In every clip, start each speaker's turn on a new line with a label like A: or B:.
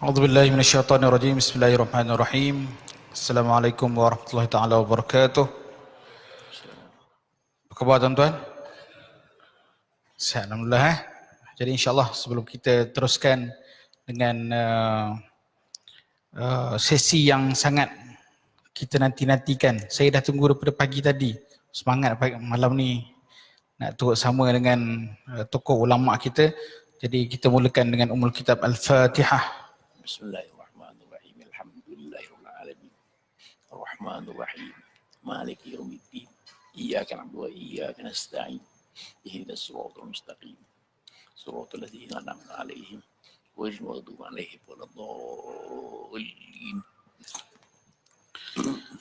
A: A'udzubillahi minasyaitonirrajim. Bismillahirrahmanirrahim. Assalamualaikum warahmatullahi taala wabarakatuh. Apa khabar tuan-tuan? Sihat, alhamdulillah. Jadi insya-Allah sebelum kita teruskan dengan sesi yang sangat kita nanti-nantikan. Saya dah tunggu daripada pagi tadi. Semangat malam ni nak turut sama dengan tokoh ulama kita. Jadi kita mulakan dengan Ummul Kitab Al-Fatihah.
B: Bismillahirrahmanirrahim. Alhamdulillahirabbil alamin. Arrahmanirrahim. Maliki yaumiddin. Iyyaka na'budu wa iyyaka nasta'in. Ihdinas siratal mustaqim. Siratal ladzina an'amta 'alaihim ghairil maghdubi 'alaihim waladdallin.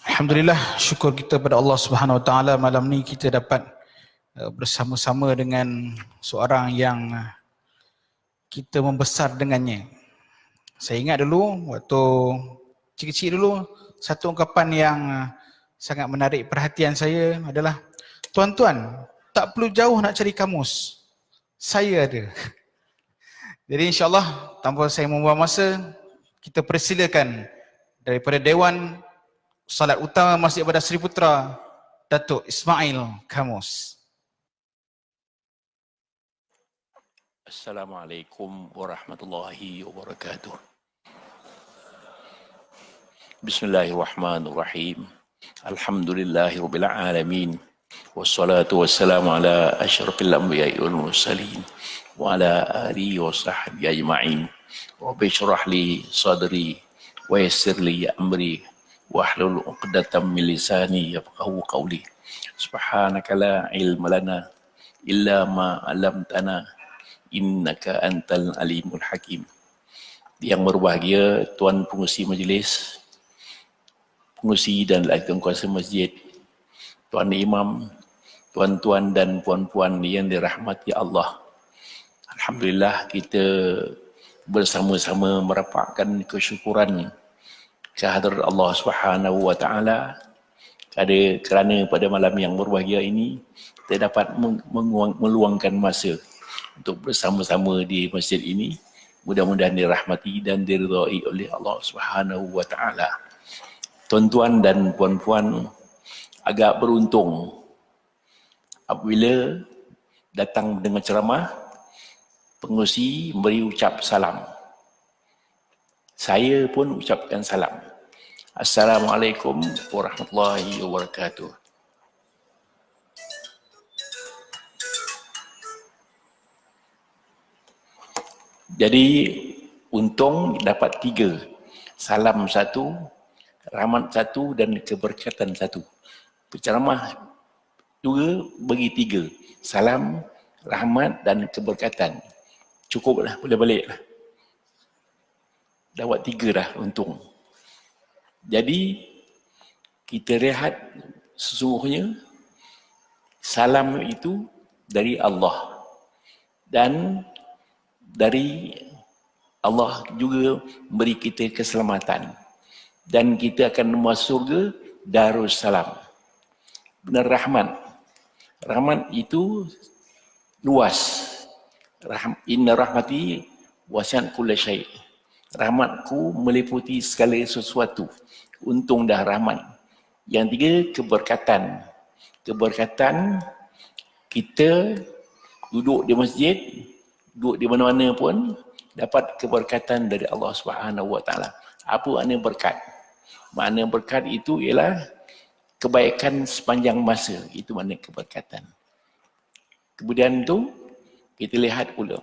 A: Alhamdulillah, syukur kita pada Allah Subhanahu Wa Taala malam ni kita dapat bersama-sama dengan seorang yang kita membesar dengannya. Saya ingat dulu waktu kecil-kecil dulu, satu ungkapan yang sangat menarik perhatian saya adalah, tuan-tuan, tak perlu jauh nak cari kamus, saya ada. Jadi insyaAllah tanpa saya membuang masa, kita persilakan daripada Dewan Salat Utama Masjid Badar Seri Putra, Datuk Ismail Kamus.
B: Assalamualaikum warahmatullahi wabarakatuh. Bismillahirrahmanirrahim. Alhamdulillahirabbil alamin. Wassalatu wassalamu ala asyrafil anbiya'i wal mursalin wa ala alihi wa sahbihi ajma'in. Rabbi shrah li sadri wa yassir li amri wahlul 'uqdatam min lisani yafqahu qawli. Subhanaka la ilma lana illa ma 'allamtana innaka antal alimul hakim. Yang berbahagia tuan pengurusi majlis, pengurusi dan ahli kuasa masjid, tuan imam, tuan-tuan dan puan-puan yang dirahmati Allah. Alhamdulillah kita bersama-sama merapatkan kesyukuran kehadrat Allah Subhanahu Wa Taala kerana pada malam yang berbahagia ini kita dapat meluangkan masa untuk bersama-sama di masjid ini. Mudah-mudahan dirahmati dan diridhai oleh Allah Subhanahu Wa Taala. Tuan-tuan dan puan-puan, agak beruntung apabila datang mendengar ceramah, pengurusi memberi ucap salam. Saya pun ucapkan salam. Assalamualaikum warahmatullahi wabarakatuh. Jadi untung dapat 3. Salam 1, rahmat 1 dan keberkatan 1. Penceramah juga bagi 3. Salam, rahmat dan keberkatan. Cukuplah, boleh baliklah. Dapat 3 dah untung. Jadi kita lihat sesungguhnya salam itu dari Allah. Dan dari Allah juga beri kita keselamatan. Dan kita akan masuk surga Darussalam. Benar rahmat. Rahmat itu luas. Inna rahmati wasi'at kulla syai'. Rahmatku meliputi segala sesuatu. Untung dah rahmat. Yang 3, keberkatan. Keberkatan kita duduk di masjid, duduk di mana-mana pun dapat keberkatan dari Allah Subhanahu Wa Taala. Apa makna berkat? Makna berkat itu ialah kebaikan sepanjang masa. Itu makna keberkatan. Kemudian tu kita lihat pula.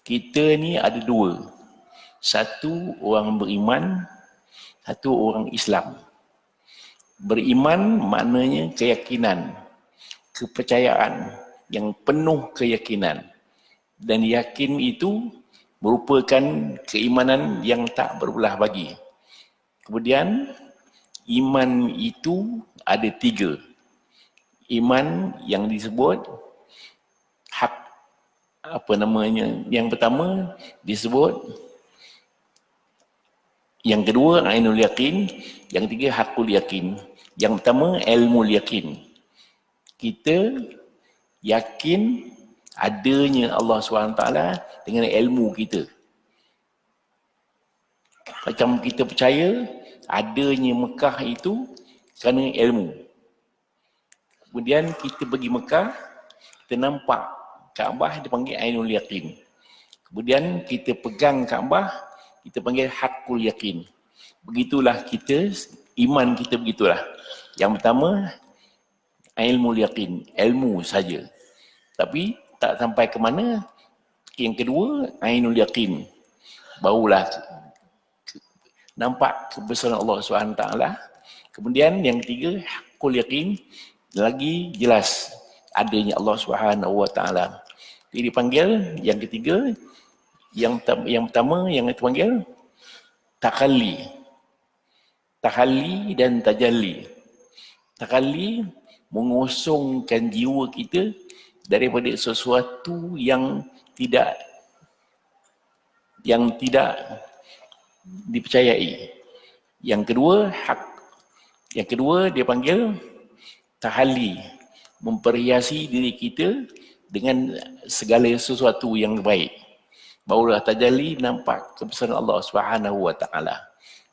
B: Kita ni ada 2. Satu orang beriman, satu orang Islam. Beriman maknanya keyakinan, kepercayaan yang penuh keyakinan. Dan yakin itu merupakan keimanan yang tak berbelah bagi. Kemudian iman itu ada 3. Iman yang disebut hak, apa namanya? Yang pertama disebut, yang kedua ainul yakin, yang 3 hakul yakin. Yang pertama ilmu yakin. Kita yakin adanya Allah SWT dengan ilmu kita. Macam kita percaya adanya Mekah itu kerana ilmu. Kemudian kita pergi Mekah, kita nampak Kaabah dipanggil Ainul Yaqin. Kemudian kita pegang Kaabah, kita panggil Haqqul Yaqin. Begitulah kita, iman kita begitulah. Yang pertama, ilmu yaqin, ilmu saja. Tapi tak sampai ke mana. Yang kedua, ainul yaqin. Barulah nampak kebesaran Allah SWT. Kemudian yang ketiga, haqqul yaqin, lagi jelas adanya Allah SWT. Jadi dipanggil yang ketiga, yang pertama yang dipanggil takalli. Takalli dan tajalli. Takalli mengosongkan jiwa kita daripada sesuatu yang tidak dipercayai. Yang kedua, hak. Yang kedua dia panggil tahalli, memperhiasi diri kita dengan segala sesuatu yang baik. Barulah tajalli, nampak kebesaran Allah SWT.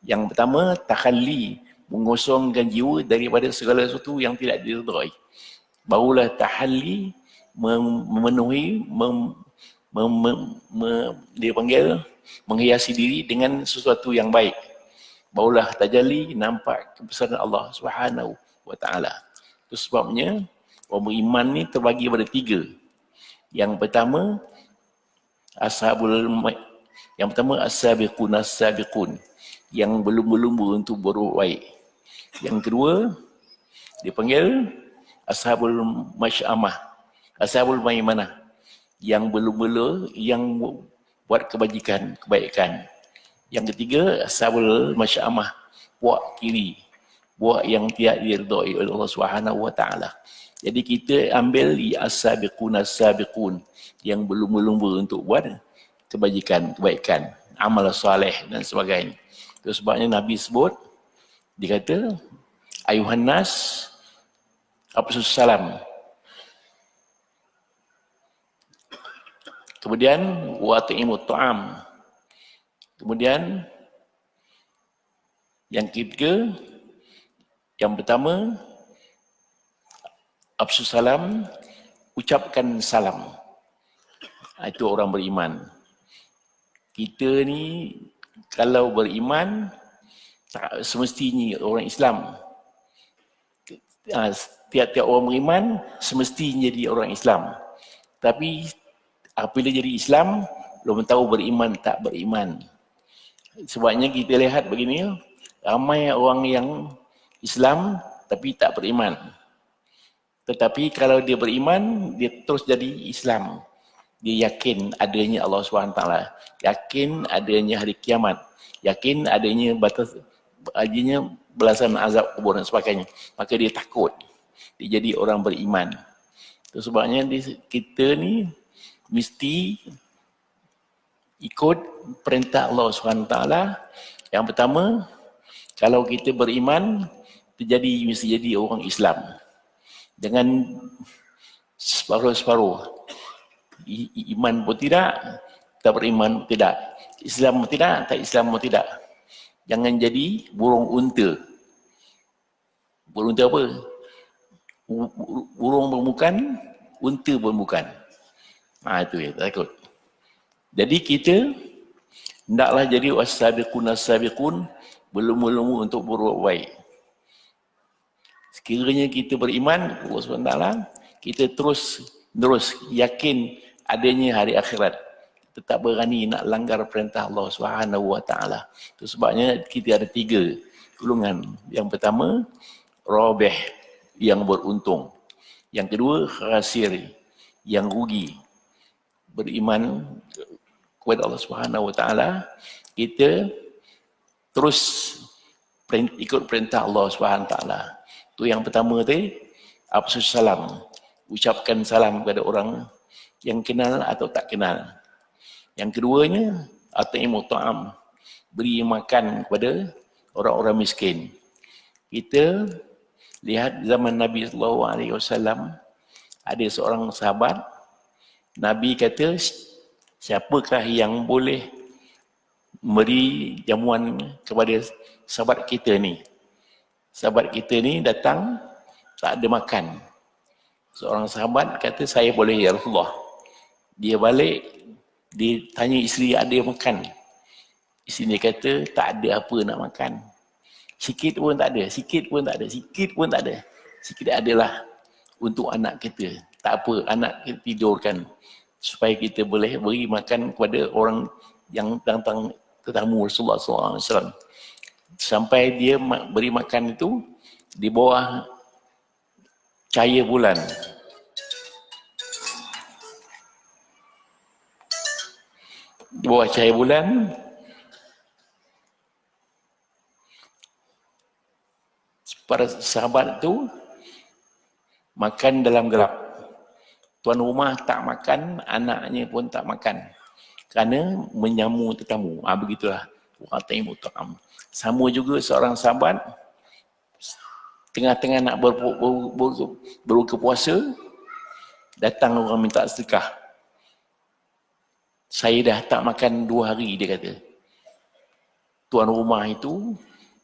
B: Yang pertama, tahalli, mengosongkan jiwa daripada segala sesuatu yang tidak diridai. Barulah tahalli, memenuhi, dia panggil menghiasi diri dengan sesuatu yang baik. Barulah tajalli, nampak kebesaran Allah SWT. Itu sebabnya orang beriman ni terbagi pada tiga. Yang pertama, as-sabiqun as-sabiqun, yang berlumba-lumba untuk berbuat baik. Yang kedua, dipanggil ashabul masy'amah, ashabul maimanah, yang berlumba-lumba, yang buat kebaikan. Yang ketiga, ashabul masy'amah, buat kiri, buat yang tidak diridai oleh Allah SWT. Jadi kita ambil as-sabiqun as-sabiqun, yang berlumba-lumba untuk buat kebaikan, amal soleh dan sebagainya. Itu sebabnya Nabi sebut, dia kata, ayuhan nas afsus salam. Kemudian wa ta'imut ta'am. Kemudian yang ketiga, yang pertama, afsus salam, ucapkan salam. Itu orang beriman. Kita ni kalau beriman, tak semestinya orang Islam. Tiap-tiap orang beriman semestinya jadi orang Islam. Tapi apabila jadi Islam, belum tahu beriman tak beriman. Sebabnya kita lihat begini, ramai orang yang Islam tapi tak beriman. Tetapi kalau dia beriman, dia terus jadi Islam. Dia yakin adanya Allah SWT, yakin adanya hari kiamat, yakin adanya balasan azab kubur dan sebagainya. Maka dia takut. Dia jadi orang beriman. Itu sebabnya kita ni mesti ikut perintah Allah SWT. Yang pertama, kalau kita beriman, mesti jadi orang Islam. Jangan separuh-separuh. Iman pun tidak, tak beriman pun tidak. Islam pun tidak, tak Islam pun tidak. Jangan jadi burung unta. Burung unta apa? Burung pun bukan, unta pun bukan. Itu ya, takut. Jadi kita hendaklah jadi was-sabiqun as-sabiqun, berlumba-lumba untuk berbuat baik. Sekiranya kita beriman, Allah SWT, kita terus yakin adanya hari akhirat. Tetap berani nak langgar perintah Allah SWT. Itu sebabnya kita ada tiga golongan. Yang pertama, rabih, yang beruntung. Yang kedua, khasir, yang rugi. Beriman kepada Allah SWT, kita terus ikut perintah Allah SWT. Itu yang pertama tadi, afsus salam, ucapkan salam kepada orang yang kenal atau tak kenal. Yang keduanya, at'imut ta'am, beri makan kepada orang-orang miskin. Kita lihat zaman Nabi SAW, ada seorang sahabat, Nabi kata, siapakah yang boleh memberi jamuan kepada sahabat kita ni. Sahabat kita ni datang, tak ada makan. Seorang sahabat kata, saya boleh ya Rasulullah. Dia balik, dia tanya isteri, ada makan? Isteri dia kata, tak ada apa nak makan. Sikit pun tak ada, sikit pun tak ada, sikit pun tak ada. Sikit adalah untuk anak kita. Tak apa, anak kita tidurkan. Supaya kita boleh beri makan kepada orang yang datang tetamu Rasulullah SAW. Sampai dia beri makan itu di bawah cahaya bulan. Di bawah cahaya bulan, para sahabat itu makan dalam gelap. Tuan rumah tak makan, anaknya pun tak makan. Kerana menyamu tetamu. Begitulah. Sama juga seorang sahabat, tengah-tengah nak berbuka puasa, datang orang minta sedekah. Saya dah tak makan 2 hari, dia kata. Tuan rumah itu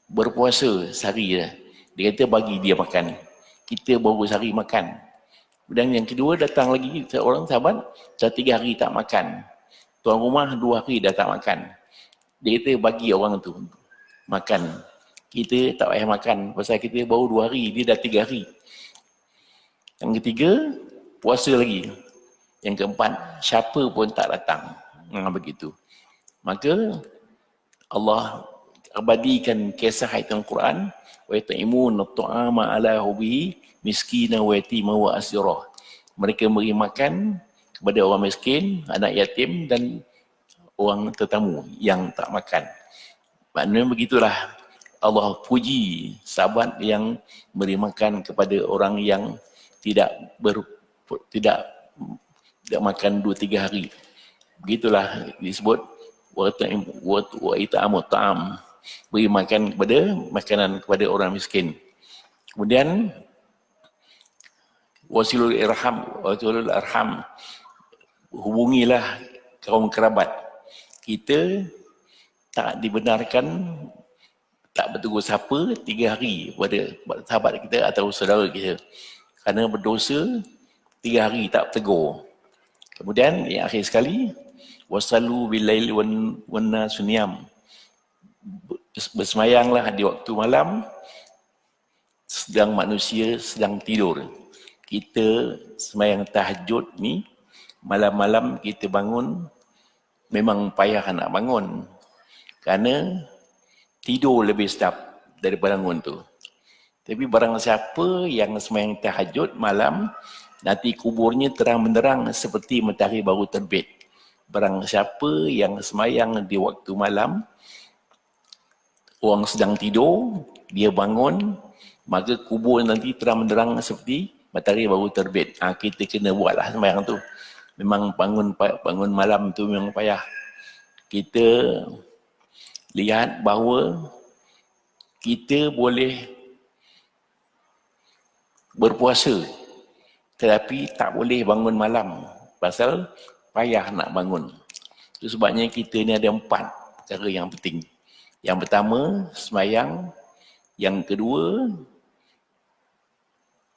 B: berpuasa sehari dah. Dia kata bagi dia makan. Kita baru sehari makan. Dan yang kedua datang lagi seorang sahabat, dah 3 hari tak makan. Tuan rumah 2 hari dah tak makan. Dia kata bagi orang tu makan. Kita tak payah makan. Pasal kita baru 2 hari, dia dah 3 hari. Yang ketiga, puasa lagi. Yang keempat, siapa pun tak datang. Begitu. Maka Allah abadikan kisah ayat Al-Quran, wa yut'imuna at-ta'ama ala hubbihi miskina wa yatima wa asira. Mereka beri makan kepada orang miskin, anak yatim dan orang tetamu yang tak makan. Maknanya begitulah Allah puji sahabat yang beri makan kepada orang yang tidak makan 2-3 hari. Begitulah disebut wa it'amu ta'am, beri makan kepada makanan kepada orang miskin. Kemudian wasilul arham, hubungilah kaum kerabat. Kita tak dibenarkan tak bertegur sapa 3 hari pada sahabat kita atau saudara kita. Kerana berdosa 3 hari tak bertegur. Kemudian yang akhir sekali, wasallu billaili wan nasu niyam. Bersemayanglah di waktu malam sedang manusia sedang tidur. Kita semayang tahajud ni, malam-malam kita bangun, memang payah nak bangun. Kerana tidur lebih sedap daripada bangun tu. Tapi barang siapa yang semayang tahajud malam, nanti kuburnya terang benderang seperti matahari baru terbit. Barang siapa yang semayang di waktu malam, orang sedang tidur, dia bangun, maka kubur nanti terang benderang seperti matahari baru terbit. Kita kena buatlah semayang tu. Memang bangun malam tu memang payah. Kita lihat bahawa kita boleh berpuasa, tetapi tak boleh bangun malam. Pasal payah nak bangun. Itu sebabnya kita ni ada 4 perkara yang penting. Yang pertama, semayang. Yang kedua,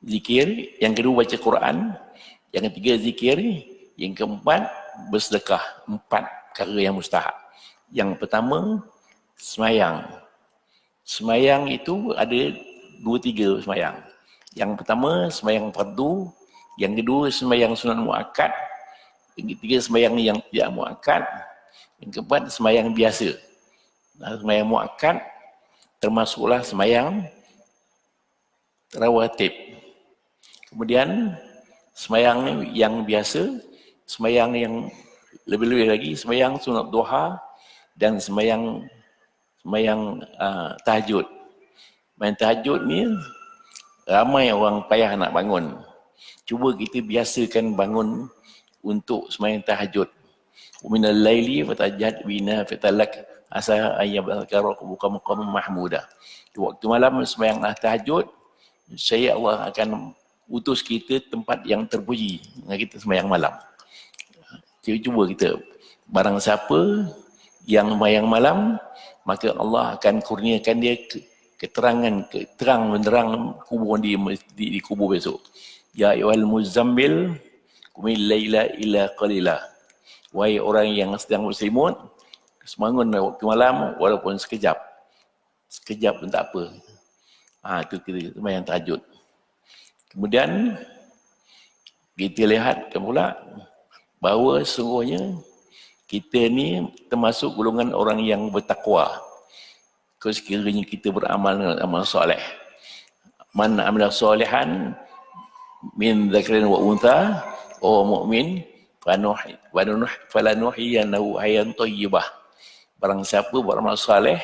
B: zikir. Yang kedua, baca Quran. Yang ketiga, zikir. Yang keempat, bersedekah. 4 perkara yang mustahak. Yang pertama, semayang. Semayang itu ada 2-3 semayang. Yang pertama, semayang fardu. Yang kedua, semayang sunat muakkad. Yang ketiga, semayang yang tidak muakkad. Yang keempat, semayang biasa. Semayang muakkad termasuklah semayang rawatib. Kemudian semayang yang biasa, semayang yang lebih-lebih lagi, semayang sunat duha dan semayang tahajud. Semayang tahajud ni ramai orang payah nak bangun. Cuba kita biasakan bangun untuk semayang tahajud. Minal laili fatajad bina fatalak asa ayyabakara buka maqam mahmuda. Di waktu malam semayanglah tahajud, saya Allah akan utus kita tempat yang terpuji dengan kita semayang malam. Cuba kita, barang siapa yang sembahyang malam, maka Allah akan kurniakan dia terang menerang kubur dia di kubur besok. Ya ayyuhal muzammil qumil laila illa qalila. Wahai orang yang sedang berselimut, semangat waktu malam walaupun sekejap. Sekejap pun tak apa. Itu kita sembahyang tahajud. Kemudian kita lihat pula bahawa sesungguhnya kita ni termasuk golongan orang yang bertakwa. Kalau sekiranya kita beramal dengan amal soleh. Man amila solehan min dzakarin wa untha wa mu'min falanuhyiyannahu hayatan thayyibah. Barang siapa beramal soleh,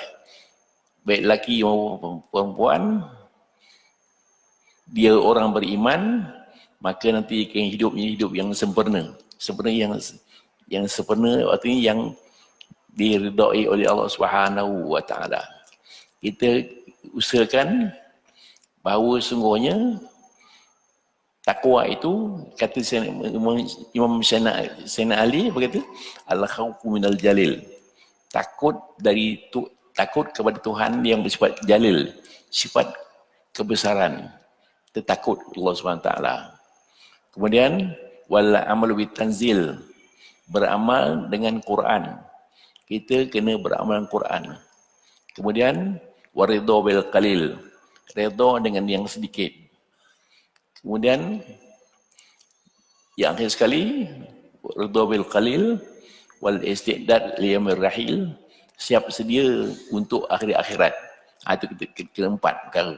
B: baik lelaki maupun perempuan, dia orang beriman, maka nanti akan hidup yang sempurna. Sempurna yang sempurna artinya yang diridai oleh Allah Subhanahu wa taala. Kita usahakan bahawa sungguhnya takwa itu, kata Imam Sayyidina Ali berkata, al-khawfu minal jalil. Takut kepada Tuhan yang bersifat jalil, sifat kebesaran. Takut Allah SWT. Kemudian wal amalu bitanzil, beramal dengan Quran. Kita kena beramal dengan Quran. Kemudian waridho bil qalil, redha dengan yang sedikit. Kemudian yang akhir sekali, ridho bil qalil wal istidad li yaumir rahil, siap sedia untuk akhir akhirat. Itu keempat perkara.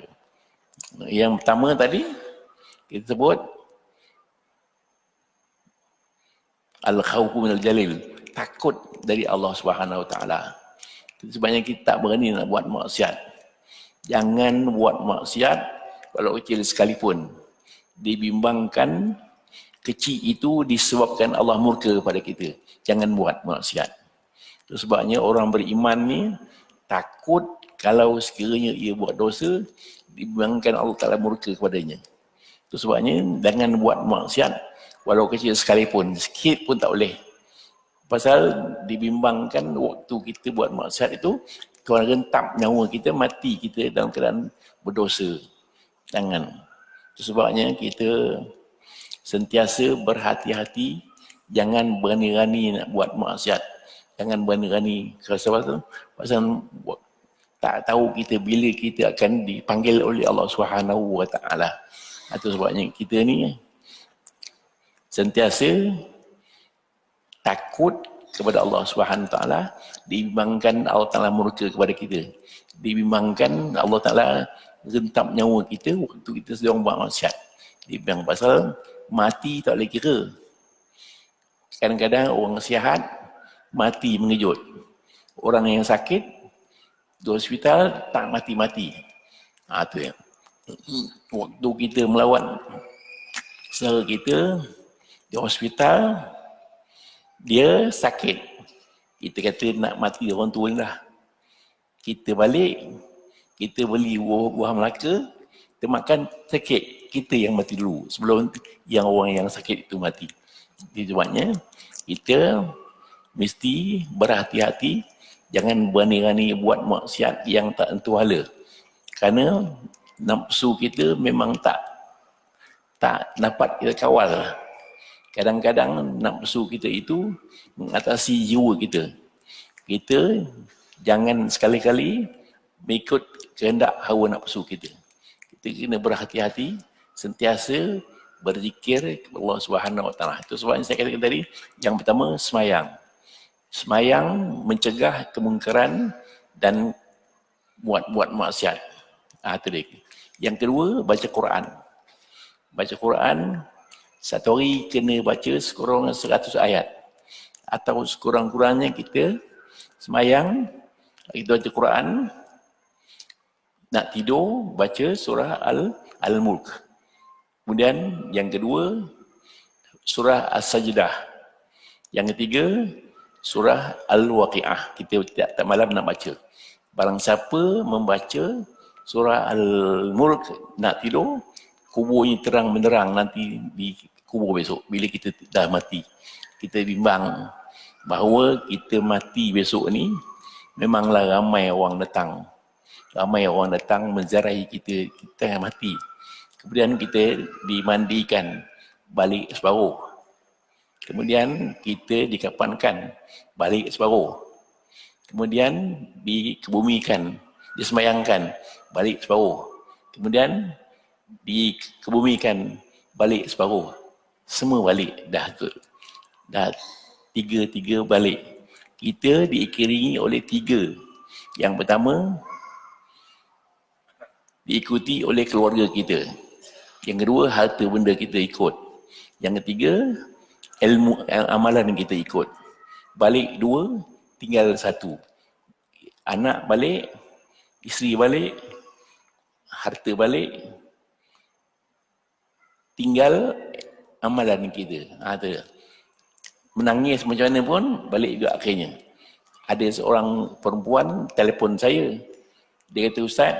B: Yang pertama tadi kita sebut al-khawfu minal jalil, takut dari Allah Subhanahu wa taala. Sebabnya kita tak berani nak buat maksiat. Jangan buat maksiat walau kecil sekalipun. Dibimbangkan kecil itu disebabkan Allah murka kepada kita. Jangan buat maksiat. Itu sebabnya orang beriman ni takut kalau sekiranya ia buat dosa, dibimbangkan Allah Ta'ala murka kepadanya. Itu sebabnya jangan buat maksiat walau kecil sekalipun, sikit pun tak boleh. Pasal dibimbangkan waktu kita buat maksiat itu, Tuhan rentap nyawa kita, mati kita dalam keadaan berdosa. Jangan. Itu sebabnya kita sentiasa berhati-hati, jangan berani-rani nak buat maksiat. Jangan berani-rani. Pasal tak tahu kita bila kita akan dipanggil oleh Allah Subhanahu wa taala. Itu sebabnya kita ni sentiasa takut kepada Allah Subhanahu wa taala, dibimbangkan Allah Taala murka kepada kita. Dibimbangkan Allah Taala rentap nyawa kita waktu kita sedang buat maksiat. Dibimbang pasal mati tak boleh kira. Kadang-kadang orang sihat mati mengejut. Orang yang sakit di hospital tak mati-mati. Itu ya. Waktu kita melawat saudara kita di hospital, dia sakit. Kita kata nak mati orang tua lah. Kita balik, kita beli buah Melaka, kita makan sakit. Kita yang mati dulu sebelum yang orang yang sakit itu mati. Jadi sebabnya kita mesti berhati-hati, jangan berani-rani buat maksiat yang tak tentu hala. Kerana nafsu kita memang tak dapat kita kawal. Kadang-kadang nafsu kita itu mengatasi jiwa kita. Kita jangan sekali-kali mengikut kehendak hawa nafsu kita. Kita kena berhati-hati, sentiasa berzikir kepada Allah Subhanahu wa taala. Itu sebab saya katakan tadi, yang pertama semayang. Semayang mencegah kemungkaran dan buat maksiat. Itu dia. Yang kedua, baca Quran. Baca Quran, satu hari kena baca sekurang 100 ayat. Atau sekurang-kurangnya kita semayang, kita baca Quran, nak tidur, baca surah Al-Mulk. Kemudian yang kedua, surah As-Sajdah. Yang ketiga, surah Al-Waqi'ah. Kita tiap malam nak baca. Barang siapa membaca surah Al-Mulk nak tidur, kuburnya terang menerang nanti di kubur besok. Bila kita dah mati, kita bimbang bahawa kita mati besok ni memanglah ramai orang datang. Ramai orang datang menziarahi kita, kita yang mati. Kemudian kita dimandikan balik separuh. Kemudian kita dikafankan balik separuh. Kemudian dikebumikan, disemayangkan balik separuh. Kemudian dikebumikan balik separuh. Semua balik dah tiga balik. Kita diiringi oleh tiga. Yang pertama, diikuti oleh keluarga kita. Yang kedua, harta benda kita ikut. Yang ketiga, ilmu amalan kita ikut. Balik dua, tinggal satu. Anak balik, isteri balik, harta balik, tinggal amalan kita. Tu. Menangis macam mana pun, balik juga akhirnya. Ada seorang perempuan telefon saya. Dia kata, Ustaz,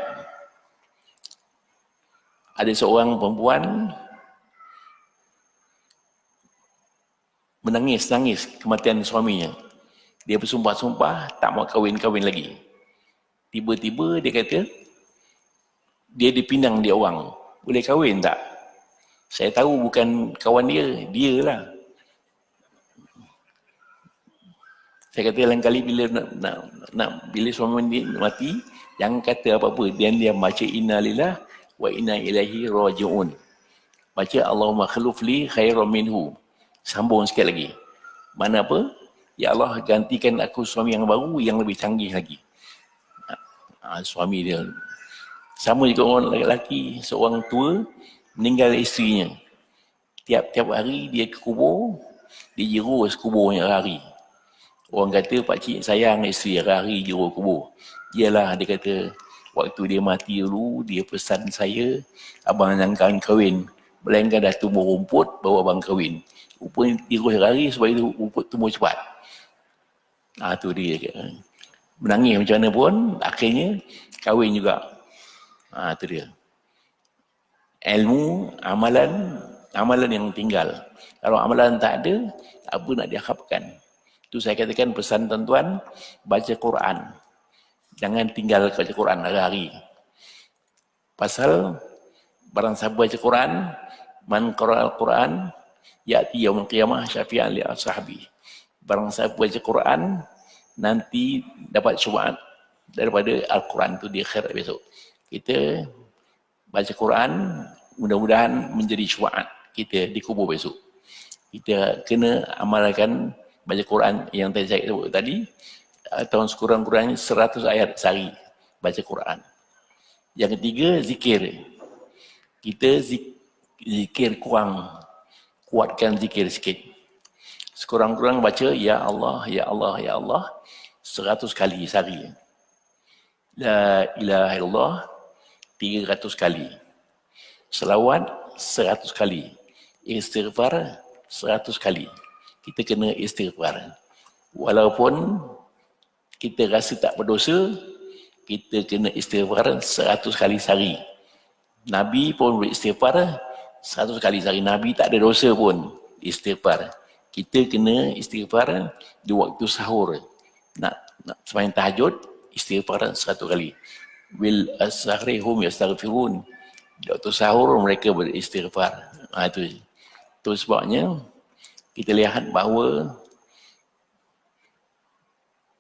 B: ada seorang perempuan menangis kematian suaminya. Dia bersumpah-sumpah tak mau kahwin lagi. Tiba-tiba dia kata, dia dipinang dia orang. Boleh kahwin tak? Saya tahu bukan kawan dia lah. Saya kata lain kali bila bila suami dia mati, jangan kata apa-apa. Dia baca inna lillah wa inna ilaihi raji'un. Baca Allahumma khuluf li khairan minhu. Sambung sikit lagi. Mana apa? Ya Allah, gantikan aku suami yang baru yang lebih canggih lagi. Suami dia. Sama juga orang lelaki, seorang tua meninggal isterinya. Tiap-tiap hari dia ke kubur, dia jerus kuburnya hari. Orang kata pakcik sayang isteri hari jerus kubur. Iyalah, dia kata waktu dia mati dulu, dia pesan saya, abang jangan kahwin. Melainkan dah tumbuh rumput, baru abang kahwin. Rupanya jerus hari supaya rumput tumbuh cepat. Tu dia. Menangis macam mana pun, akhirnya kahwin juga. Tu dia. Ilmu, amalan yang tinggal. Kalau amalan tak ada, apa nak diharapkan? Itu saya katakan pesan tuan-tuan, baca Quran. Jangan tinggal baca Quran hari-hari. Pasal, barang siapa baca Quran, man qara'al Quran, ya'ti yaumul qiyamah syafi'an li ashabi. Barang siapa baca Quran, nanti dapat syafaat daripada Al-Quran itu di akhirat besok. Kita baca Quran, mudah-mudahan menjadi syafaat kita di kubur besok. Kita kena amalkan baca Quran yang tadi saya sebut tadi, tahun sekurang-kurangnya 100 ayat sehari baca Quran. Yang ketiga, zikir. Kita zikir kurang, kuatkan zikir sikit. Sekurang-kurang baca Ya Allah, Ya Allah, Ya Allah 100 kali sehari. La ilaha illallah 300 kali. Selawat 100 kali. Istighfar 100 kali. Kita kena istighfar. Walaupun kita rasa tak berdosa, kita kena istighfar 100 kali sehari. Nabi pun beristighfar 100 kali sehari. Nabi tak ada dosa pun istighfar. Kita kena istighfar di waktu sahur. Nak sembahyang tahajud, istighfar 100 kali. Bil as-sahri hum yastaghfirun. Di waktu sahur mereka beristighfar. Itu sebabnya kita lihat bahawa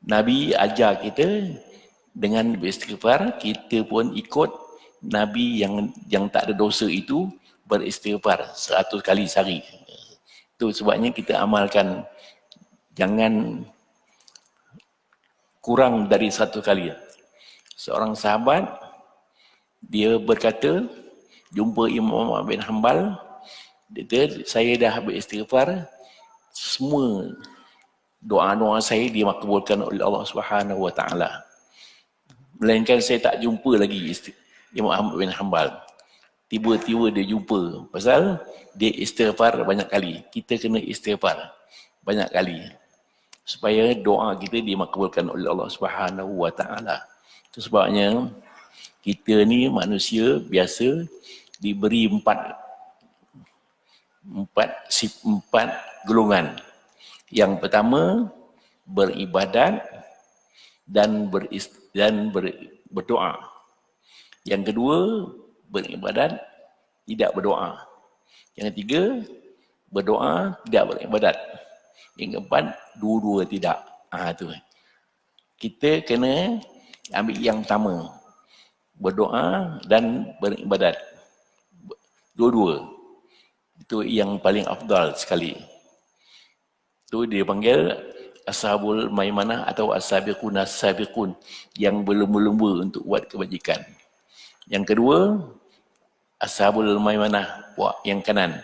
B: Nabi ajar kita dengan beristighfar, kita pun ikut Nabi yang tak ada dosa itu beristighfar 100 kali sehari. Itu sebabnya kita amalkan, jangan kurang dari 1 kali. Seorang sahabat, dia berkata, jumpa Imam Ahmad bin Hanbal, dia kata, saya dah beristighfar, semua doa-doa saya dimakbulkan oleh Allah Subhanahu Wa Taala. Melainkan saya tak jumpa lagi Imam Ahmad bin Hanbal. Tiba-tiba dia jumpa. Pasal dia istighfar banyak kali. Kita kena istighfar banyak kali. Supaya doa kita dimakbulkan oleh Allah Subhanahu Wa Taala. Itu sebabnya kita ni manusia biasa diberi empat golongan. Yang pertama, beribadat dan berdoa. Yang kedua, beribadat, tidak berdoa. Yang ketiga, berdoa, tidak beribadat. Yang keempat, dua-dua tidak. Tu. Kita kena ambil yang pertama, berdoa dan beribadat. Dua-dua. Itu yang paling afdal sekali. Itu dia panggil Ashabul Maimanah atau As-Sabiqun As-Sabiqun, yang berlumba-lumba untuk buat kebajikan. Yang kedua, Ashabul Maimanah, puak yang kanan.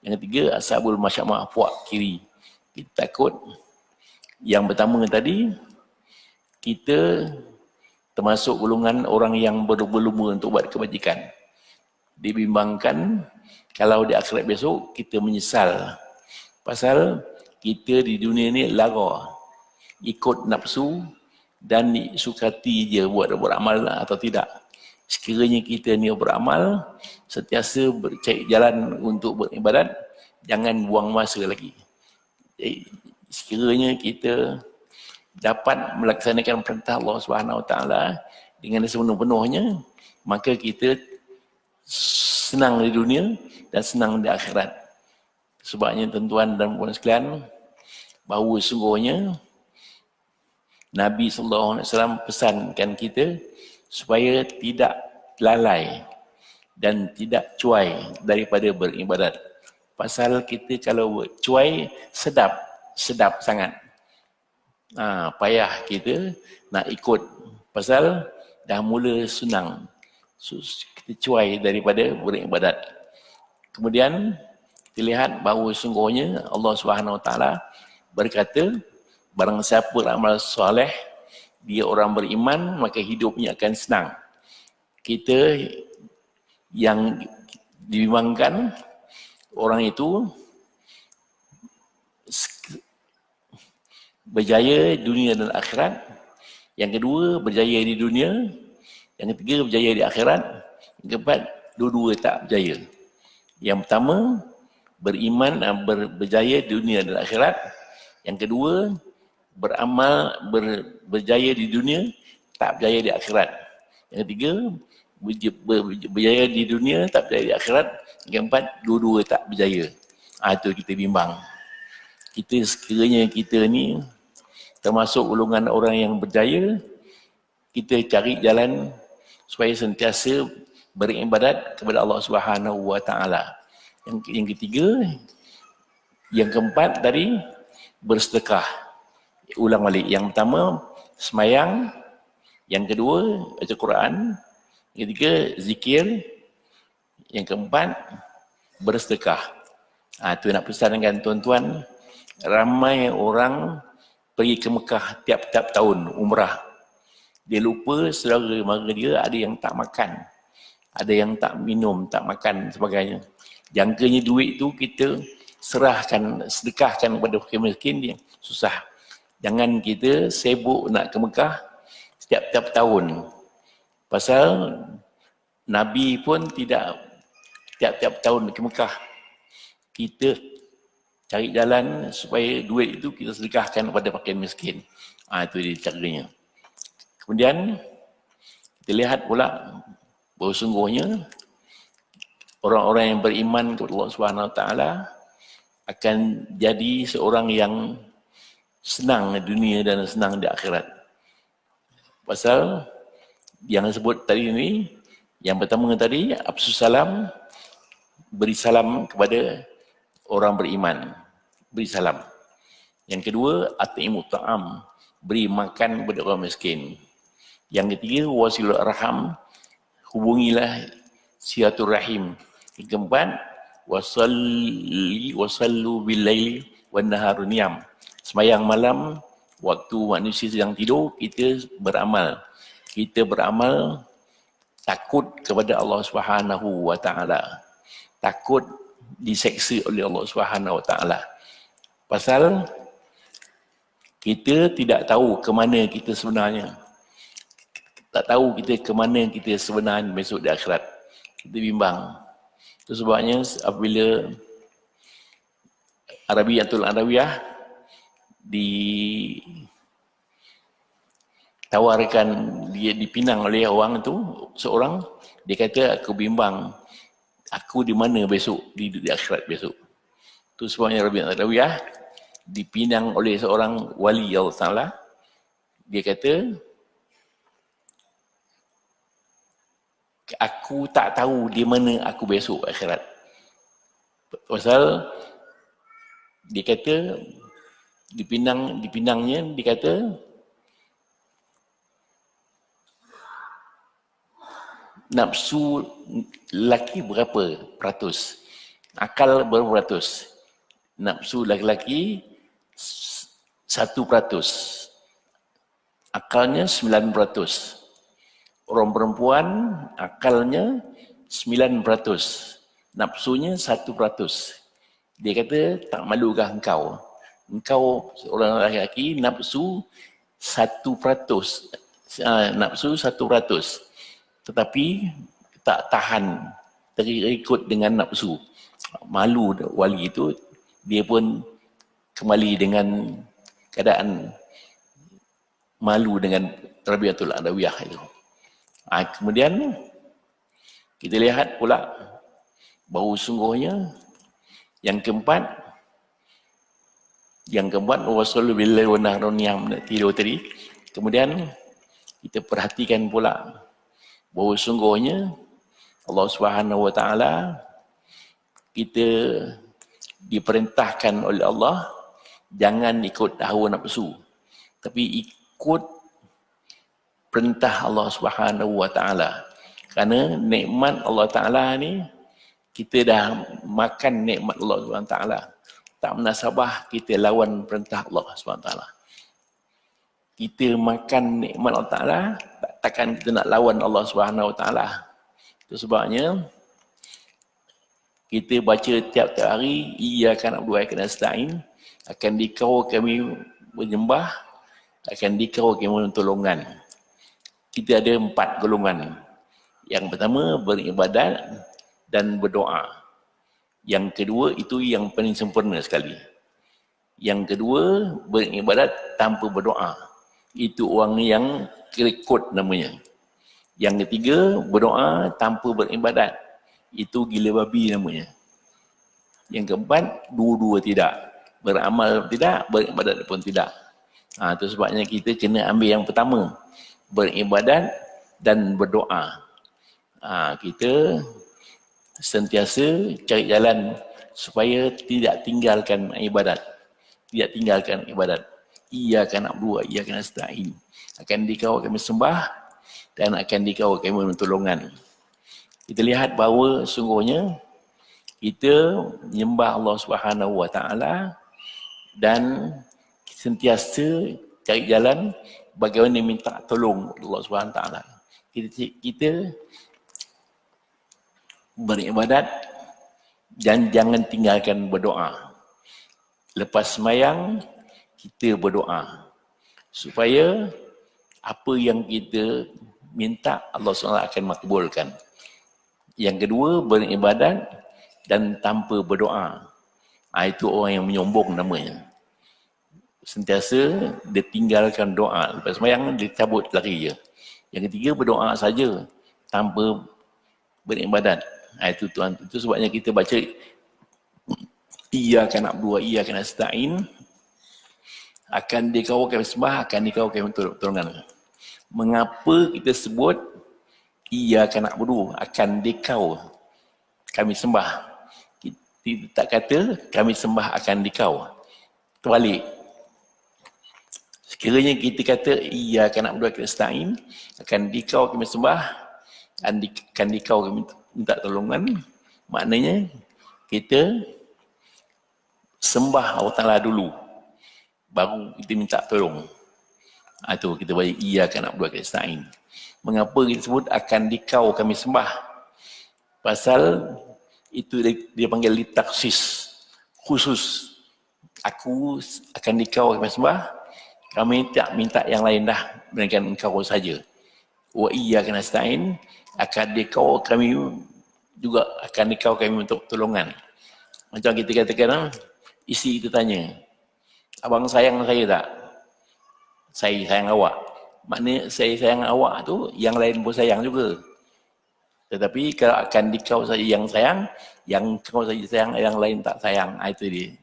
B: Yang ketiga, Ashabul Masyamah, puak kiri. Kita takut yang pertama tadi, kita termasuk golongan orang yang berlumba-lumba untuk buat kebajikan. Dibimbangkan kalau di akhirat besok kita menyesal. Pasal kita di dunia ni lara, ikut nafsu dan sukati je buat beramal atau tidak. Sekiranya kita ni beramal, sentiasa cari jalan untuk beribadat, jangan buang masa lagi. Sekiranya kita dapat melaksanakan perintah Allah Subhanahu Wa Taala dengan sepenuh-penuhnya, maka kita senang di dunia dan senang di akhirat. Sebabnya tuan-tuan dan puan sekalian, bahawa sungguhnya Nabi SAW pesankan kita supaya tidak lalai dan tidak cuai daripada beribadat. Pasal kita kalau cuai, sedap sangat. Payah kita nak ikut. Pasal dah mula senang. So, kita cuai daripada beribadat. Kemudian kita lihat bahawa sungguhnya Allah SWT berkata, barang siapa beramal soleh, dia orang beriman, maka hidupnya akan senang. Kita yang dibimbangkan, orang itu berjaya dunia dan akhirat. Yang kedua, berjaya di dunia. Yang ketiga, berjaya di akhirat. Yang keempat, dua-dua tak berjaya. Yang pertama, beriman dan berjaya di dunia dan akhirat. Yang kedua, beramal, berjaya di dunia, tak berjaya di akhirat. Yang ketiga, berjaya di dunia, tak berjaya di akhirat. Yang keempat, dua-dua tak berjaya. Itu kita bimbang. Kita sekiranya kita ni termasuk golongan orang yang berjaya, kita cari jalan supaya sentiasa beribadat kepada Allah Subhanahu Wa Taala. Yang ketiga, yang keempat tadi, bersedekah. Ulang balik. Yang pertama, semayang. Yang kedua, baca Quran. Yang ketiga, zikir. Yang keempat, bersedekah. Itu nak pesankan tuan-tuan, ramai orang pergi ke Mekah tiap-tiap tahun umrah. Dia lupa saudara mara dia ada yang tak makan, ada yang tak minum, tak makan sebagainya. Jangkanya duit tu kita serahkan, sedekahkan kepada fakir miskin dia susah. Jangan kita sibuk nak ke Mekah setiap-tiap tahun. Pasal Nabi pun tidak tiap-tiap tahun ke Mekah. Kita cari jalan supaya duit itu kita sedekahkan kepada fakir miskin. Itu dia caranya. Kemudian kita lihat pula bahawa sungguhnya orang-orang yang beriman kepada Allah Subhanahu Wa Taala akan jadi seorang yang senang di dunia dan senang di akhirat. Pasal yang sebut tadi ini, yang pertama tadi, Absus Salam, beri salam kepada orang beriman, beri salam. Yang kedua, At'imut Ta'am, beri makan kepada orang miskin. Yang ketiga, Wasilul Arham, hubungilah silaturahim. Yang keempat, wasallu bil-laili wan nahar niyam. Semayang malam, waktu manusia sedang tidur, kita beramal. Kita beramal takut kepada Allah Subhanahu Wa Taala. Takut diseksa oleh Allah Subhanahu Wa Taala. Pasal kita tidak tahu ke mana kita sebenarnya. Tak tahu kita ke mana kita sebenarnya besok di akhirat. Kita bimbang. Itu sebabnya apabila Arabiyatul Adawiyah ditawarkan, dia dipinang oleh orang tu, seorang, dia kata aku bimbang aku di mana besok, di akhirat besok. Tu sebabnya Rabi' Adawiyah dipinang oleh seorang wali Allah Ta'ala. Dia kata, aku tak tahu di mana aku besok akhirat. Pasal dia kata dipinangnya dia kata nafsu lelaki berapa peratus, akal berapa peratus. Nafsu lelaki 1%, akalnya 9%. Orang perempuan akalnya 9%, nafsunya 1%. Dia kata, tak malukah engkau? Engkau seorang lelaki nafsu 1%, nafsu 1%, tetapi tak tahan, terikut dengan nafsu. Malu wali itu, dia pun kembali dengan keadaan malu dengan Rabi'atul Adawiyah itu. Kemudian kita lihat pula bahawa sungguhnya yang keempat wasallu billahi wa nahruniyam tidur tadi. Kemudian kita perhatikan pula bahawa sungguhnya Allah Subhanahu wa taala, kita diperintahkan oleh Allah jangan ikut hawa nafsu, tapi ikut perintah Allah Subhanahu wa taala. Kerana nikmat Allah Taala ni, kita dah makan nikmat Allah Subhanahu wa taala. Tak munasabah kita lawan perintah Allah Subhanahu wa taala. Kita makan nikmat Allah Taala, takkan kita nak lawan Allah Subhanahu wa taala. Itu sebabnya kita baca tiap-tiap hari, iyyaka na'budu wa iyyaka nasta'in, akan dikau kami menyembah, akan dikau kami menolongan. Kita ada 4 golongan. Yang pertama, beribadat dan berdoa. Yang kedua, itu yang paling sempurna sekali. Yang kedua, beribadat tanpa berdoa. Itu orang yang kerekod namanya. Yang ketiga, berdoa tanpa beribadat. Itu gila babi namanya. Yang keempat, dua-dua tidak. Beramal tidak, beribadat pun tidak. Itu sebabnya kita kena ambil yang pertama, beribadat dan berdoa. Kita sentiasa cari jalan supaya tidak tinggalkan ibadat. Tidak tinggalkan ibadat. Iyyaka na'budu wa iyyaka nasta'in. Akan dikau kami sembah dan akan dikau kami menolongan. Kita lihat bahawa sungguhnya kita menyembah Allah Subhanahu wa taala dan sentiasa cari jalan bagaimana minta tolong Allah Subhanahu wa taala. Kita beribadat dan jangan tinggalkan berdoa. Lepas sembahyang kita berdoa supaya apa yang kita minta Allah SWT akan makbulkan. Yang kedua, beribadat dan tanpa berdoa. Itu orang yang menyombong namanya. Sentiasa dia tinggalkan doa. Lepas sembahyang dia cabut lari je. Yang ketiga, berdoa saja tanpa beribadat. Itu Tuhan. Itu sebabnya kita baca iyyaka na'budu wa iyyaka nasta'in, akan dikau kami sembah, akan dikau kami tolongan. Mengapa kita sebut iyyaka na'budu, akan dikau kami sembah? Kita tak kata kami sembah akan dikau. Terbalik. Sekiranya kita kata iyyaka na'budu wa iyyaka nasta'in, akan dikau kami sembah, akan dikau kami minta tolongan, maknanya kita sembah Allah Ta'ala dulu, baru kita minta tolong. Itu kita bagi iyyaka na'budu wa iyyaka nasta'in. Mengapa kita sebut akan dikau kami sembah? Pasal itu dia panggil litaksis, khusus. Aku akan dikau kami sembah, kami tak minta yang lain dah, melainkan engkau saja. Wa iyyaka nasta'in, akan dikau kami juga, akan dikau kami untuk tolongan. Macam kita katakan, isteri kita tanya, Abang sayang saya tak? Saya sayang awak. Maknanya saya sayang awak tu, yang lain pun sayang juga. Tetapi kalau akan dikau saja yang sayang, yang kau saja sayang, yang lain tak sayang. Itu dia.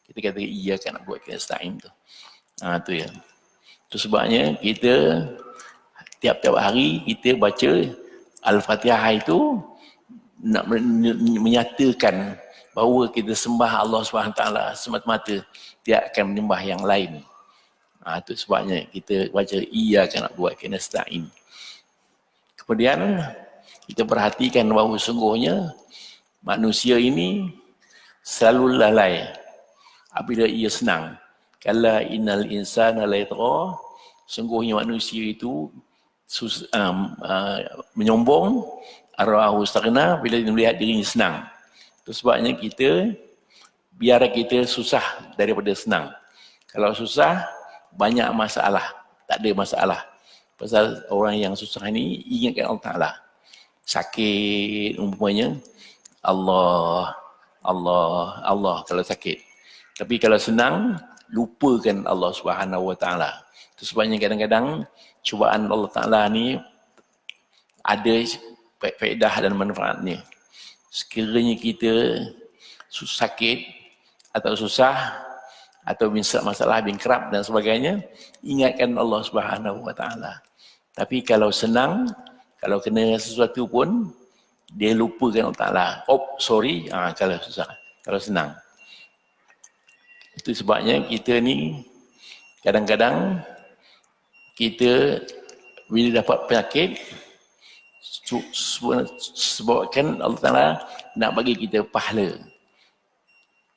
B: Kita kata iya kan nak buat kenastain tu. Tu ya. Itu sebabnya kita tiap-tiap hari kita baca Al-Fatihah itu nak menyatakan bahawa kita sembah Allah SWT semata-mata, dia akan menyembah yang lain. Itu sebabnya kita baca iyyaka na'budu wa iyyaka nasta'in. Kemudian kita perhatikan bahawa sungguhnya manusia ini selalu lalai apabila ia senang. Kalla innal insana layatgha, sungguhnya manusia itu menyombong, ar-ra'ahu istaghna, bila dia melihat dirinya senang. Itu sebabnya kita biar kita susah daripada senang. Kalau susah, banyak masalah. Tak ada masalah. Pasal orang yang susah ni ingatkan Allah Ta'ala. Sakit umpamanya, Allah, Allah, Allah kalau sakit. Tapi kalau senang, lupakan Allah Subhanahu Wa Ta'ala. Itu sebabnya kadang-kadang cubaan Allah Ta'ala ni ada faedah dan manfaatnya. Sekiranya kita sakit atau susah atau masalah bingkrap dan sebagainya, ingatkan Allah Subhanahu Wa Ta'ala. Tapi kalau senang, kalau kena sesuatu pun, dia lupakan Allah Ta'ala. Sorry, kalau susah, kalau senang. Itu sebabnya kita ni, kadang-kadang, kita bila dapat penyakit, sebabkan Allah Ta'ala nak bagi kita pahala.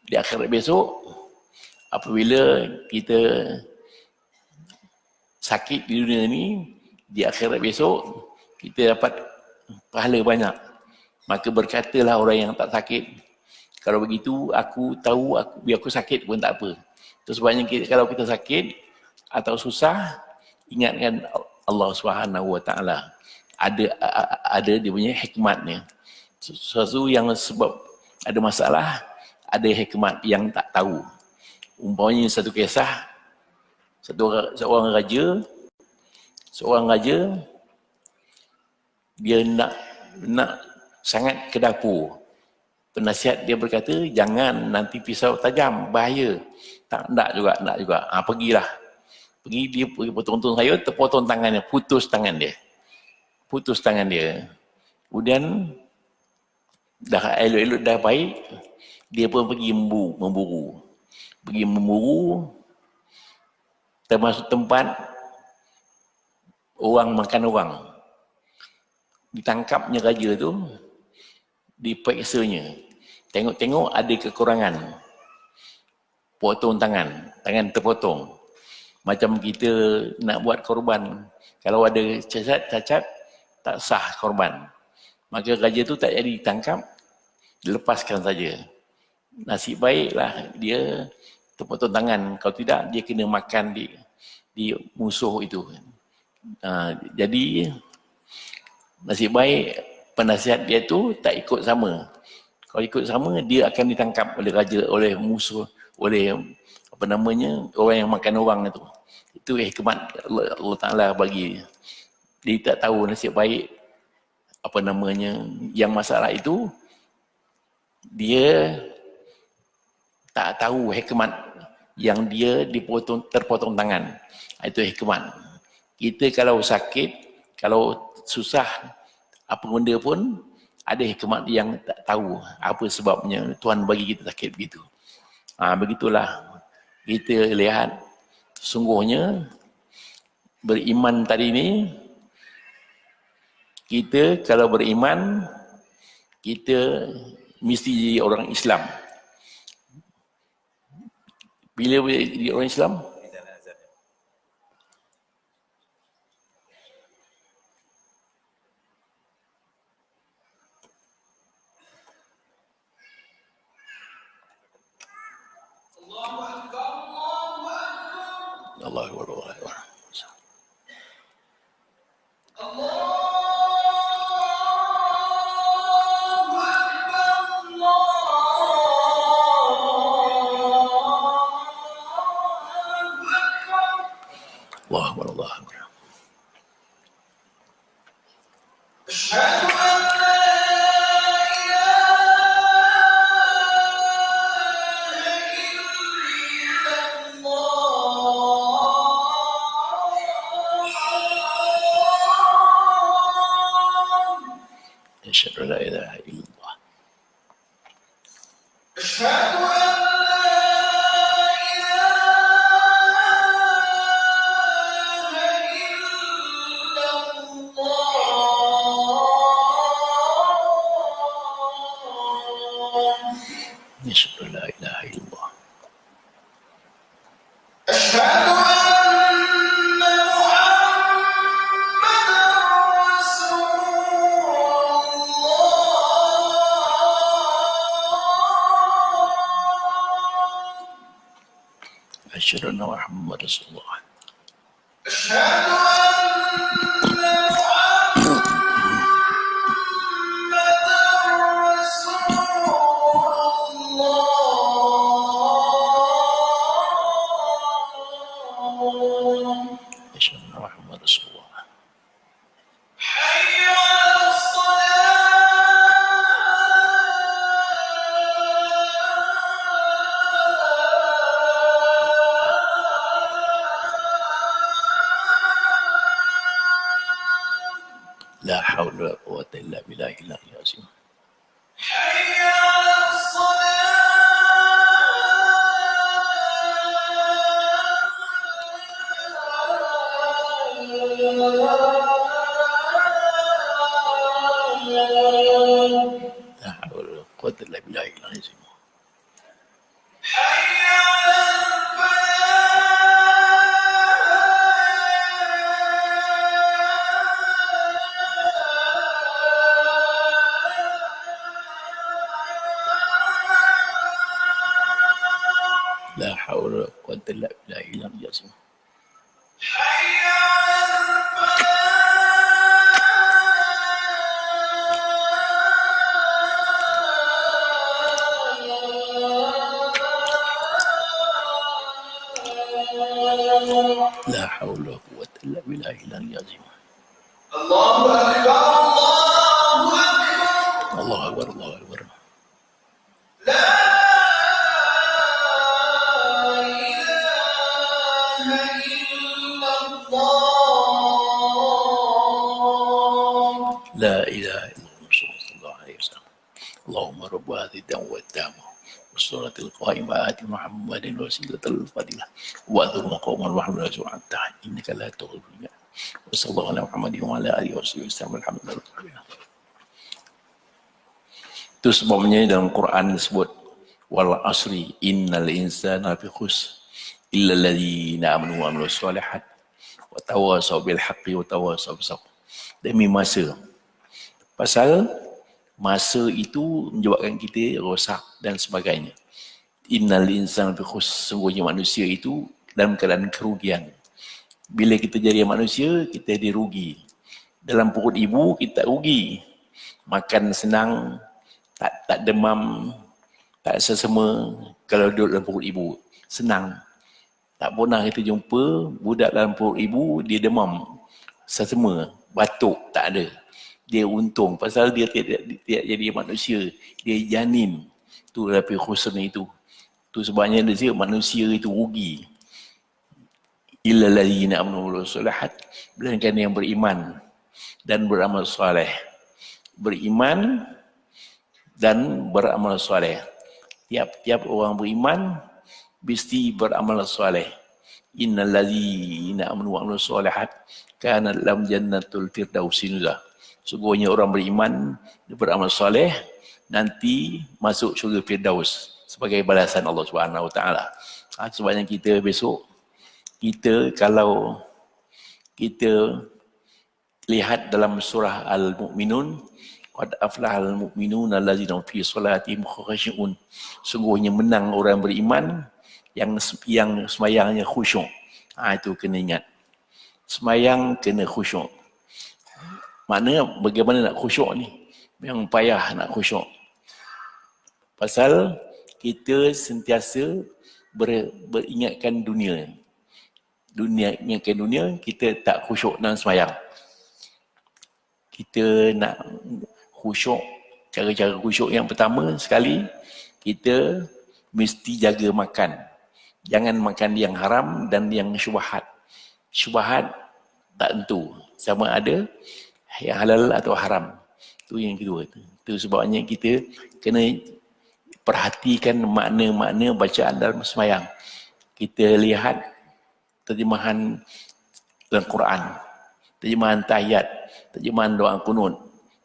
B: Di akhirat besok, apabila kita sakit di dunia ni, di akhirat besok, kita dapat pahala banyak. Maka berkatalah orang yang tak sakit, kalau begitu aku tahu biar aku sakit pun tak apa. Itu sebabnya kalau kita sakit atau susah, ingatkan Allah Subhanahu Wa Ta'ala. Ada dia punya hikmatnya. Sesuatu yang sebab ada masalah, ada hikmat yang tak tahu. Umpamanya satu kisah, seorang raja, dia nak sangat ke dapur. Penasihat dia berkata, jangan nanti pisau tajam, bahaya. Nak juga. Pergilah. Pergi potong-potong sayur, terpotong tangannya, putus tangan dia. Kemudian, dah elok-elok dah baik, dia pun pergi memburu. Termasuk tempat orang makan orang. Ditangkapnya raja tu, dipeksanya. Tengok-tengok ada kekurangan. Potong tangan terpotong. Macam kita nak buat korban. Kalau ada cacat, tak sah korban. Maka raja tu tak jadi ditangkap, dilepaskan saja. Nasib baiklah dia terpotong tangan. Kalau tidak, dia kena makan di musuh itu. Jadi, nasib baik penasihat dia tu tak ikut sama. Kalau ikut sama, dia akan ditangkap oleh raja, oleh musuh, oleh orang yang makan orang itu. Itu hikmat Allah Ta'ala bagi. Dia tak tahu nasib baik, yang masalah itu, dia tak tahu hikmat yang dia terpotong tangan. Itu hikmat. Kita kalau sakit, kalau susah, apa benda pun, ada hikmat yang tak tahu apa sebabnya Tuhan bagi kita sakit begitu. Begitulah kita lihat, sungguhnya beriman tadi ni, kita kalau beriman, kita mesti jadi orang Islam. Bila jadi orang Islam? Allahu Akbar. Asyhadu an la ilaha illallah. Asyhadu anna Muhammadar Rasulullah. Asyhadu anna Muhammadar Rasulullah. La haula wa quwwata illa billahil aliyyil azim. La haula wa quwwata illa billahil azim. La haula wa quwwata illa billahil aliyyil azim. La haula wa quwwata illa billahil aliyyil azim. Allahu akbar, Allahu akbar. Allahu akbar. La ilaha illallah sallallahu alaihi wasallam. Allahumma rabb hadhihi ad-da'wah at-tammah was-salati al-qa'imah ati Muhammadin wasilatal fadilah wa adhur maqaman Muhammadin su'attah innaka la tughfir wa sallallahu ala Muhammadin wa ala alihi wasallam alhamdulillah. Itu sebabnya dalam Quran disebut wal asri innal insana fi khusr illa alladhina amanu wa amilus solihat wa tawasaw bil haqqi wa tawasaw bis sabr. Demi masa. Pasal masa itu menyebabkan kita rosak dan sebagainya. Innal insana fi khusr, sungguhnya manusia itu dalam keadaan kerugian. Bila kita jadi manusia, kita dirugi. Dalam perut ibu kita rugi. Makan senang, tak demam, tak sesama. Kalau duduk dalam perut ibu senang. Tak pernah kita jumpa budak dalam perut ibu dia demam, sesama, batuk tak ada. Dia untung pasal dia tidak jadi manusia, dia janin. Tu tapi khusn itu. Tu sebabnya dia manusia itu rugi. Illa allazina amanu wa solihat, melainkan yang beriman dan beramal soleh. Beriman dan beramal soleh. Tiap-tiap orang beriman mesti beramal soleh. Innal ladzina amanu wa amilus solihat kana lahum jannatul firdausi nuzula. Sungguhnya orang beriman beramal soleh nanti masuk syurga Firdaus sebagai balasan Allah Subhanahu wa taala. Sebabnya kita besok kalau kita lihat dalam surah Al-Mu'minun, qad aflahal mu'minun allazina fi salatihim khashi'un. Sungguhnya menang orang beriman yang semayangnya khusyuk. Itu kena ingat. Semayang kena khusyuk. Maknanya bagaimana nak khusyuk ni? Yang payah nak khusyuk. Pasal kita sentiasa beringatkan dunia. Ingatkan dunia, kita tak khusyuk dalam semayang. Kita nak khusyuk, cara-cara khusyuk yang pertama sekali, kita mesti jaga makan. Jangan makan yang haram dan yang syubhat. Syubhat tak tentu. Sama ada yang halal atau haram. Itu yang kedua. Itu sebabnya kita kena perhatikan makna-makna bacaan dalam sembahyang. Kita lihat terjemahan dalam Quran, terjemahan tahiyat, terjemahan doa kunut,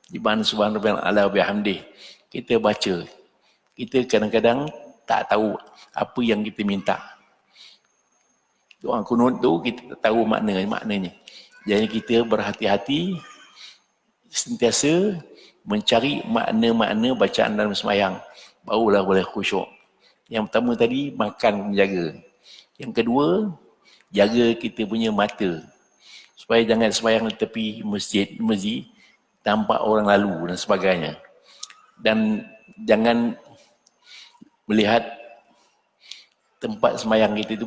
B: terjemahan subhanallah ala bihamdih. Kita baca. Kita kadang-kadang tak tahu apa yang kita minta. Doa kunut tu kita tak tahu maknanya. Jadi kita berhati-hati sentiasa mencari makna-makna bacaan dalam sembahyang. Barulah boleh khusyuk. Yang pertama tadi, makan menjaga. Yang kedua, jaga kita punya mata. Supaya jangan sembahyang di tepi masjid, tampak orang lalu dan sebagainya. Dan jangan melihat tempat sembahyang kita itu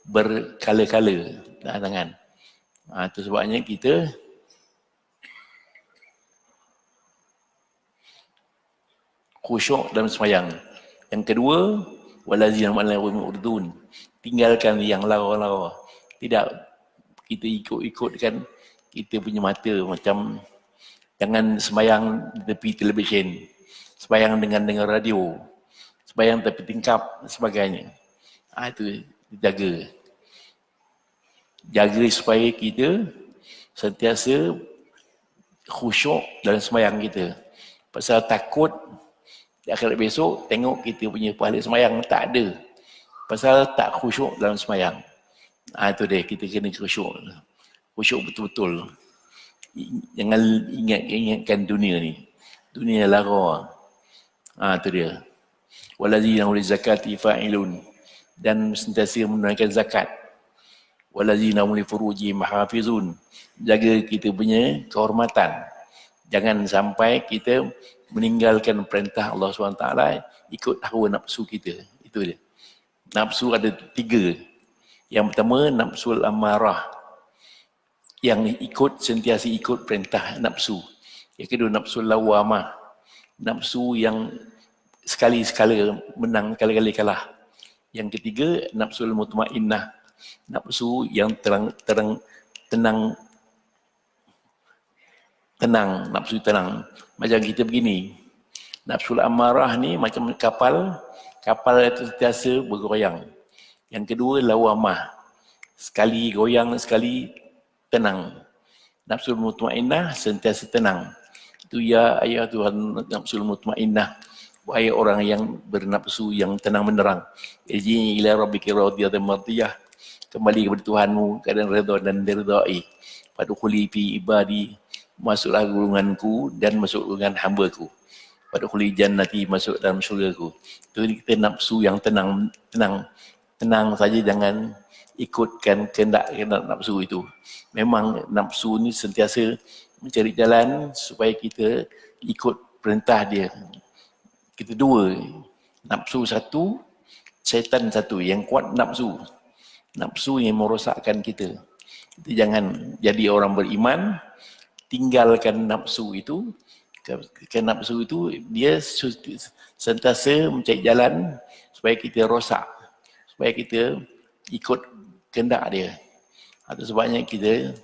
B: berkala-kala. Jangan. Itu sebabnya kita khusyuk dalam sembahyang. Yang kedua, walazina ma'allahu urdun. Tinggalkan yang lawa-lawa. Tidak kita ikut-ikutkan kita punya mata, macam jangan sembahyang di tepi televisyen, sembahyang dengan radio, sembahyang tepi tingkap dan sebagainya. Itu dijaga. Jaga supaya kita sentiasa khusyuk dalam sembahyang kita. Pasal takut di akhirat besok tengok kita punya pahala sembahyang tak ada. Pasal tak khusyuk dalam sembahyang. Itu dia, kita kena khusyuk. Khusyuk betul-betul. Jangan ingatkan dunia ni. Dunia lara. Itu dia. Walazina hum lizakati fa'ilun. Dan sentiasa menunaikan zakat. Walazina hum lifurujihim hafizun. Jaga kita punya kehormatan. Jangan sampai kita meninggalkan perintah Allah SWT ikut hawa nafsu kita. Itu dia. Nafsu ada 3. Yang pertama, nafsu amarah. Yang sentiasa ikut perintah nafsu. Yang kedua, nafsu lawamah. Nafsu yang sekali-sekala menang, sekali-kali kalah. Yang ketiga, nafsu mutmainnah. Nafsu yang tenang, nafsu tenang. Macam kita begini, nafsu amarah ni macam kapal itu sentiasa bergoyang. Yang kedua, lawamah. Sekali goyang, sekali tenang. Nafsu mutmainnah sentiasa tenang. Itu ya ayat Tuhan, nafsu mutmainnah. Wahai orang yang bernafsu yang tenang menerang. Iji ila rabbika radiyatan mardiyah. Kembali kepada Tuhanmu keadaan redha dan diridai. Fadkhuli fi ibadi. Masuklah golonganku dan masuk golongan hamba-Ku. Fadkhuli jannati, masuk dalam syurga-Ku. Itu kita nafsu yang tenang saja, jangan ikutkan kehendak nafsu itu. Memang nafsu ni sentiasa mencari jalan supaya kita ikut perintah dia. Kita 2, nafsu 1, syaitan 1. Yang kuat nafsu. Nafsu yang merosakkan kita. Kita jangan jadi orang beriman, tinggalkan nafsu itu. Kerana nafsu itu dia sentiasa mencari jalan supaya kita rosak, supaya kita ikut kehendak dia. Itu sebabnya kita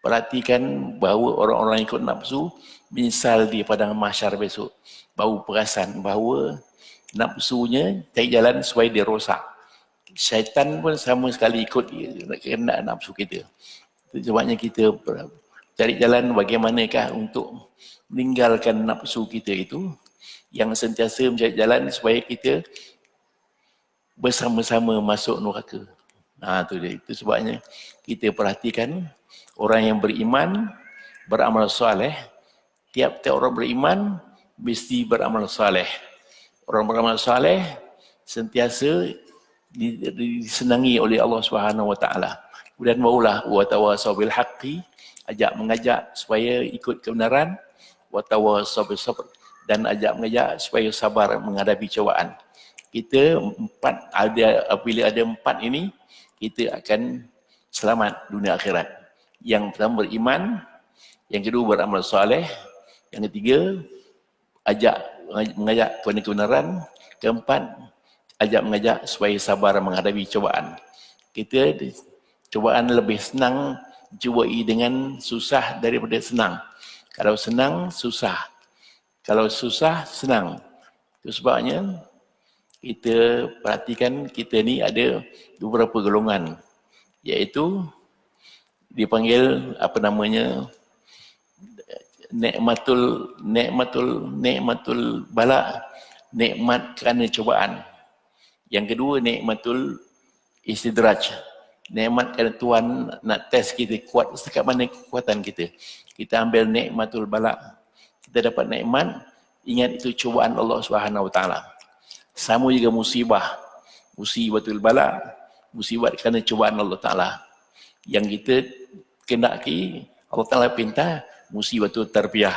B: perhatikan bahawa orang-orang ikut nafsu menyesal di padang mahsyar besok. Baru perasan bahawa nafsunya cari jalan supaya dia rosak. Syaitan pun sama sekali ikut kehendak nafsu kita. Itu sebabnya kita cari jalan bagaimanakah untuk meninggalkan nafsu kita itu, yang sentiasa mencari jalan supaya kita bersama-sama masuk neraka. Itu dia. Itu sebabnya kita perhatikan orang yang beriman, beramal soleh. Tiap-tiap orang beriman mesti beramal soleh. Orang beramal soleh sentiasa disenangi oleh Allah SWT. Kemudian barulah wa tawassaw bil haqqi, mengajak supaya ikut kebenaran, wa tawassaw bis sabr, dan mengajak supaya sabar menghadapi cubaan. Kita apabila ada 4 ini, kita akan selamat dunia akhirat. Yang pertama beriman, yang kedua beramal soleh, yang ketiga mengajak kepada kebenaran, keempat mengajak supaya sabar menghadapi cubaan. Kita cubaan lebih senang jumpai dengan susah daripada senang. Kalau senang susah, kalau susah senang. Itu sebabnya kita perhatikan kita ni ada beberapa golongan, iaitu dipanggil apa namanya, nikmatul bala, nikmat kerana cubaan. Yang kedua nikmatul istidraj, nikmat kerana Tuhan nak test kita kuat setakat mana kekuatan kita. Kita ambil nikmatul bala, kita dapat nikmat, ingat itu cubaan Allah Subhanahu Wa Taala. Sama juga musibah, musibatul bala, musibat kerana cubaan Allah Taala. Yang kita kendaki, Allah Taala pinta musibatul tarbiyah,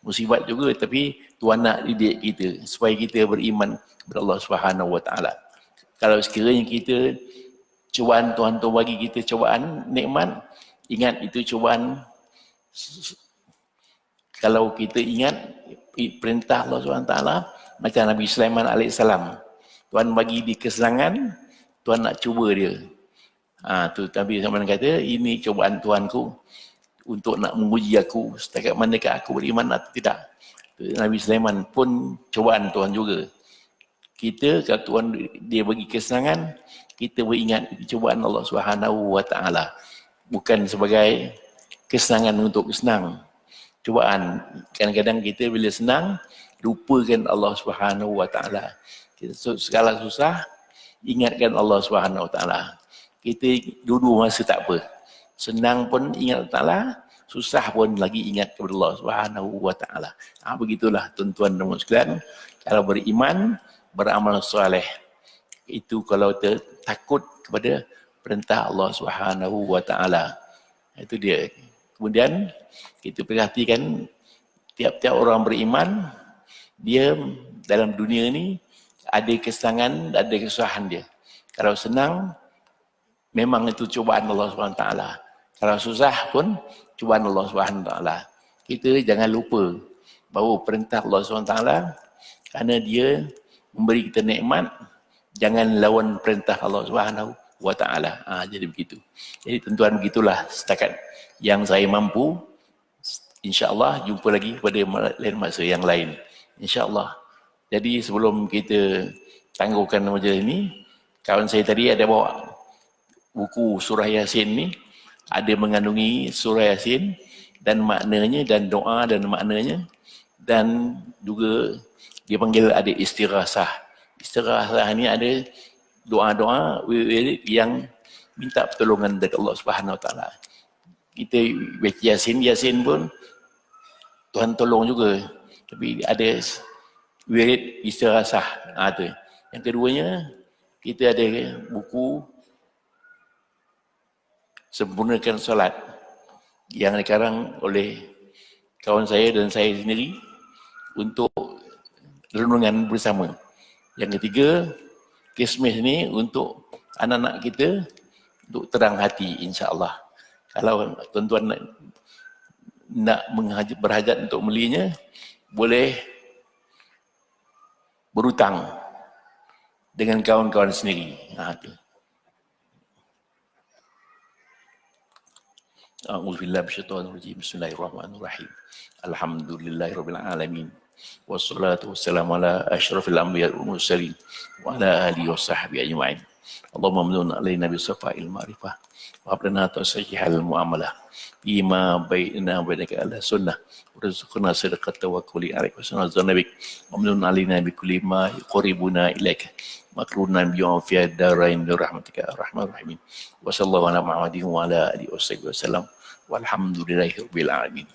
B: musibat juga, tapi Tuhan nak didik kita supaya kita beriman kepada Allah Subhanahu Wa Taala. Kalau sekiranya kita cubaan Tuhan tu bagi kita cubaan nikmat, ingat itu cubaan. Kalau kita ingat perintah Allah Subhanahu Wa Taala, macam Nabi Sulaiman alaihissalam, Tuhan bagi di kesenangan, Tuhan nak cuba dia. Tu Nabi Sulaiman kata, ini cubaan Tuhanku untuk nak menguji aku setakat manakah aku beriman atau tidak. Nabi Sulaiman pun cubaan Tuhan juga. Kita kalau Tuhan dia bagi kesenangan, kita beringat cubaan Allah Subhanahu Wa Taala, bukan sebagai kesenangan untuk senang. Cubaan, kadang-kadang kita bila senang lupakan Allah Subhanahu Wa Taala. Kita segala susah ingatkan Allah Subhanahu Wa Taala. Kita dulu masa tak apa, senang pun ingat Allah Taala, susah pun lagi ingat kepada Allah Subhanahu Wa Taala. Begitulah tuan-tuan dan puan sekalian, kalau beriman, beramal soleh, itu kalau takut kepada perintah Allah Subhanahu Wa Taala. Itu dia. Kemudian kita perhatikan tiap-tiap orang beriman, dia dalam dunia ni ada kesenangan, ada kesusahan dia. Kalau senang, memang itu cubaan Allah Subhanahu Wa Taala. Kalau susah pun cubaan Allah Subhanahu Wa Taala. Kita jangan lupa bahawa perintah Allah Subhanahu Wa Taala, kerana dia memberi kita nikmat, jangan lawan perintah Allah Subhanahu Wa Taala. Jadi begitu. Jadi tuan-tuan, begitulah setakat yang saya mampu. InsyaAllah jumpa lagi pada lain masa yang lain. InsyaAllah. Jadi sebelum kita tangguhkan majlis ini, kawan saya tadi ada bawa buku surah Yasin ni, ada mengandungi surah Yasin dan maknanya dan doa dan maknanya, dan juga dia panggil ada istighasah. Istighasah ni ada doa-doa yang minta pertolongan dari Allah Subhanahu Wa Taala. Kita baca Yasin pun Tuhan tolong juga, tapi ada wirid istighasah. Tu. Yang keduanya, kita ada buku Sempurnakan Solat yang dikarang oleh kawan saya dan saya sendiri untuk renungan bersama. Yang ketiga, Kismis ni untuk anak-anak kita untuk terang hati, insya-Allah. Kalau tuan-tuan nak berhajat untuk belinya, boleh berhutang dengan kawan-kawan sendiri. Tu. A'udzubillahi minasyaitonirrajim. Bismillahirrahmanirrahim. Alhamdulillahirabbil alamin. Wassalatu wassalamu ala asyrafil anbiya'i wal mursalin wa ala alihi washabbihi ajma'in. Allahumma amnun alaina bi safa'il ma'rifah wa hablana tasihhal muamalah bima bainana wa bainaka ala sunnah warzuqna sidqat tawakkuli alaika wa sunnah nabik amnun alaina bi kulli ma yuqribuna ilaika makruna bi fi darain rahmatika arhamar rahimin wa sallallahu ala muhammadin wa ala alihi wasallam walhamdulillahi rabbil alamin.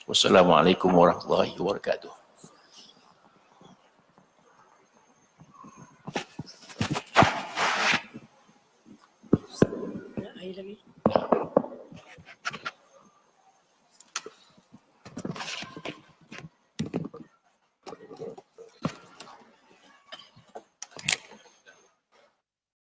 B: Wassalamualaikum warahmatullahi wabarakatuh.